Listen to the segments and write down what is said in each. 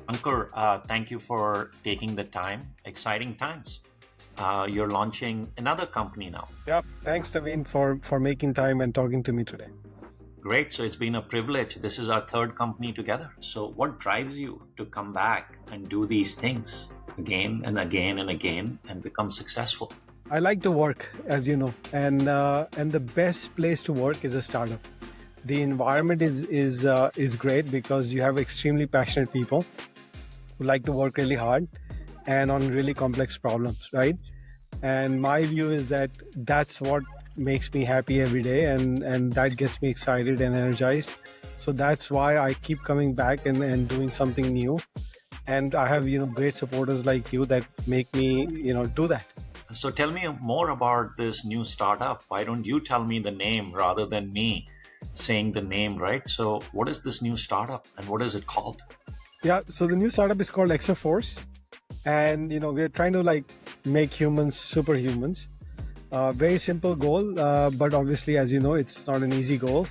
Ankur, thank you for taking the time. Exciting times. You're launching another company now. Yeah, thanks, Naveen, for making time and talking to me today. Great. So it's been a privilege. This is our third company together. So, what drives you to come back and do these things again and again and again and become successful? I like to work, as you know, and the best place to work is a startup. The environment is great because you have extremely passionate people who like to work really hard and on really complex problems, right? And my view is that that's what makes me happy every day, and that gets me excited and energized. So that's why I keep coming back and doing something new. And I have great supporters like you that make me do that. So, tell me more about this new startup. Why don't you tell me the name rather than me saying the name, right? So, what is this new startup and what is it called? Yeah, so the new startup is called Exaforce, and we're trying to like make humans superhumans. Very simple goal, but obviously, as you know, it's not an easy goal.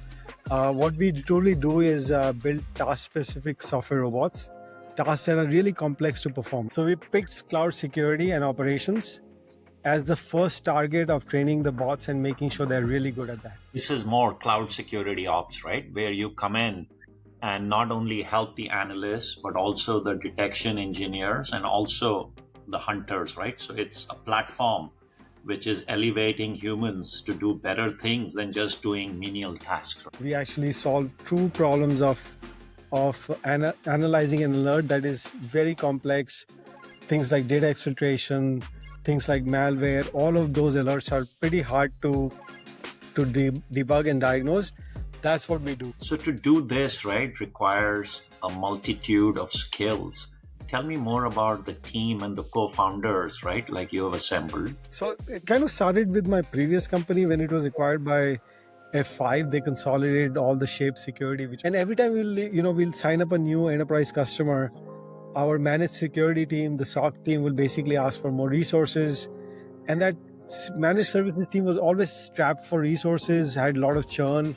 What we truly do is build task-specific software robots, tasks that are really complex to perform. So we picked cloud security and operations as the first target of training the bots and making sure they're really good at that. This is more cloud security ops, right? Where you come in and not only help the analysts, but also the detection engineers and also the hunters, right? So it's a platform which is elevating humans to do better things than just doing menial tasks. We actually solve true problems of analyzing an alert that is very complex. Things like data exfiltration, things like malware, all of those alerts are pretty hard to debug and diagnose. That's what we do. So to do this, right, requires a multitude of skills. Tell me more about the team and the co-founders, right, like you have assembled. So it kind of started with my previous company when it was acquired by F5. They consolidated all the Shape security, and every time we'll sign up a new enterprise customer, our managed security team, the SOC team, will basically ask for more resources, and that managed services team was always strapped for resources, had a lot of churn,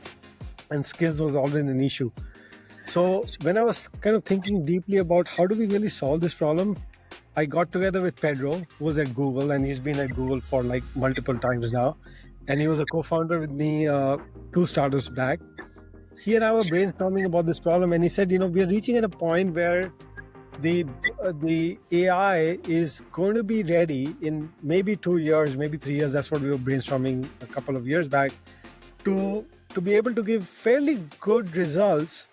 and skills was always an issue. So when I was kind of thinking deeply about how do we really solve this problem, I got together with Pedro, who was at Google, and he's been at Google for like multiple times now. And he was a co-founder with me 2 startups back. He and I were brainstorming about this problem, and he said, we are reaching at a point where the AI is going to be ready in maybe 2 years, maybe 3 years. That's what we were brainstorming a couple of years back, to be able to give fairly good results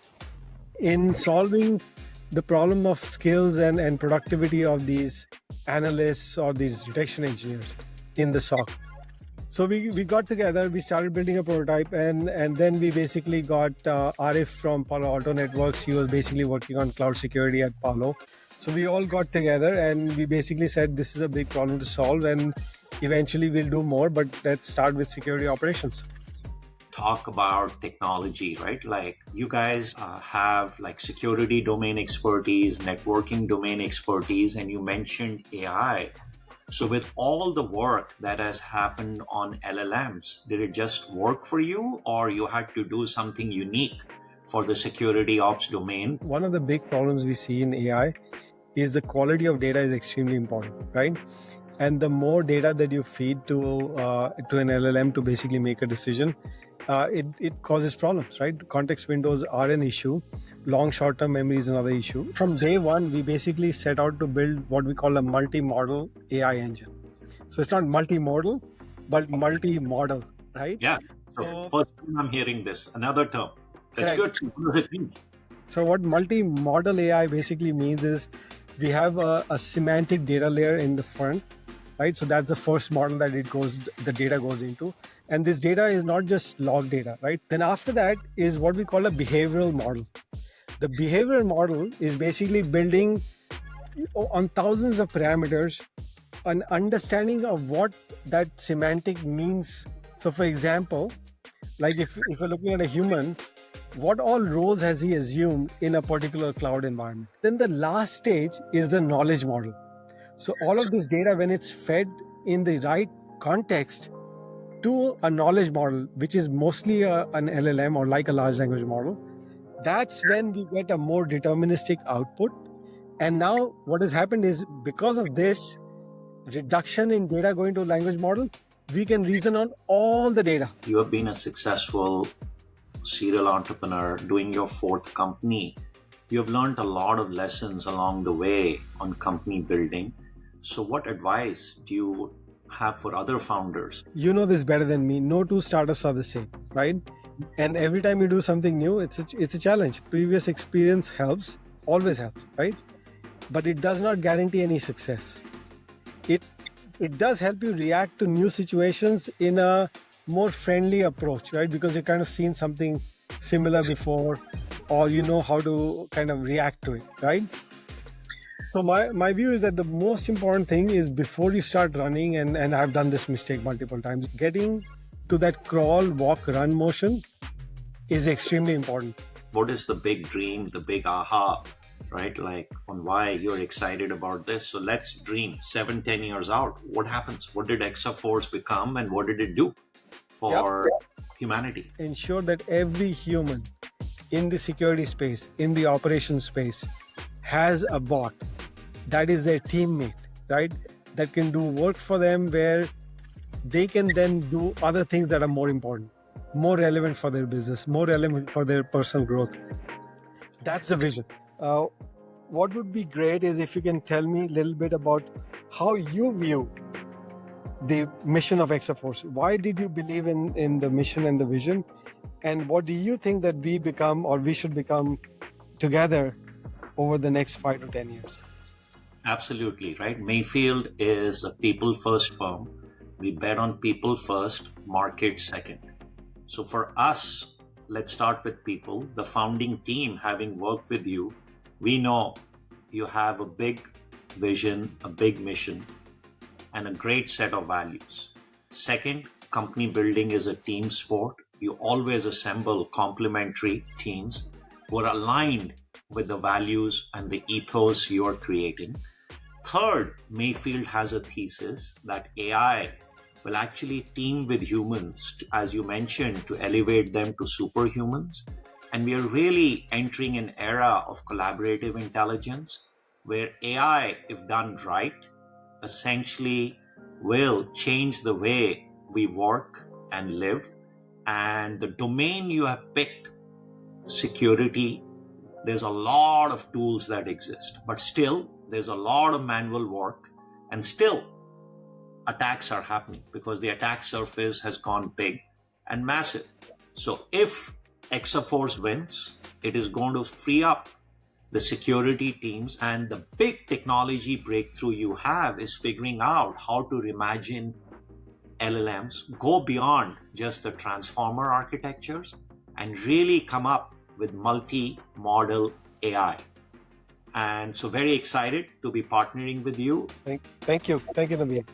in solving the problem of skills and productivity of these analysts or these detection engineers in the SOC. So we got together, we started building a prototype, and then we basically got Arif from Palo Alto Networks. He was basically working on cloud security at Palo. So we all got together and we basically said this is a big problem to solve, and eventually we'll do more, but let's start with security operations. Talk about technology, right? Like you guys have like security domain expertise, networking domain expertise, and you mentioned AI. So with all the work that has happened on LLMs, did it just work for you, or you had to do something unique for the security ops domain? One of the big problems we see in AI is the quality of data is extremely important, right? And the more data that you feed to an LLM to basically make a decision, it causes problems, right? Context windows are an issue. Long short-term memory is another issue. From day one, we basically set out to build what we call a multi-model AI engine. So it's not multimodal, but multi-model, right? Yeah. So first time I'm hearing this, another term. That's Correct. good. What does it mean? So what multi-model AI basically means is we have a semantic data layer in the front, right? So that's the first model that the data goes into. And this data is not just log data, right? Then after that is what we call a behavioral model. The behavioral model is basically building on thousands of parameters an understanding of what that semantic means. So for example, like if you're looking at a human, what all roles has he assumed in a particular cloud environment? Then the last stage is the knowledge model. So all of this data, when it's fed in the right context to a knowledge model, which is mostly an LLM or like a large language model, that's when we get a more deterministic output. And now what has happened is, because of this reduction in data going to language model, we can reason on all the data. You have been a successful serial entrepreneur doing your fourth company. You have learned a lot of lessons along the way on company building. So what advice do you have for other founders? You know this better than me. No two startups are the same, right? And every time you do something new, it's a challenge. Previous experience helps, always helps, right? But it does not guarantee any success. It does help you react to new situations in a more friendly approach, right? Because you've kind of seen something similar before, or you know how to kind of react to it, right? So my view is that the most important thing is, before you start running, and I've done this mistake multiple times, getting to that crawl, walk, run motion is extremely important. What is the big dream, the big aha, right? Like on why you're excited about this. So let's dream 7-10 years out. What happens? What did Exaforce become and what did it do for humanity? Ensure that every human in the security space, in the operations space, has a bot that is their teammate, right? That can do work for them, where they can then do other things that are more important, more relevant for their business, more relevant for their personal growth. That's the vision. What would be great is if you can tell me a little bit about how you view the mission of Exaforce. Why did you believe in the mission and the vision? And what do you think that we become, or we should become together over the next 5 to 10 years? Absolutely, right? Mayfield is a people first firm. We bet on people first, market second. So for us, let's start with people. The founding team, having worked with you, we know you have a big vision, a big mission, and a great set of values. Second, company building is a team sport. You always assemble complementary teams who are aligned with the values and the ethos you are creating. Third, Mayfield has a thesis that AI will actually team with humans, as you mentioned, to elevate them to superhumans. And we are really entering an era of collaborative intelligence where AI, if done right, essentially will change the way we work and live. And the domain you have picked, security, there's a lot of tools that exist, but still there's a lot of manual work, and still attacks are happening because the attack surface has gone big and massive. So if Exaforce wins, it is going to free up the security teams, and the big technology breakthrough you have is figuring out how to reimagine LLMs, go beyond just the transformer architectures, and really come up with multi-model AI. And so very excited to be partnering with you. Thank you. Thank you, Naveen.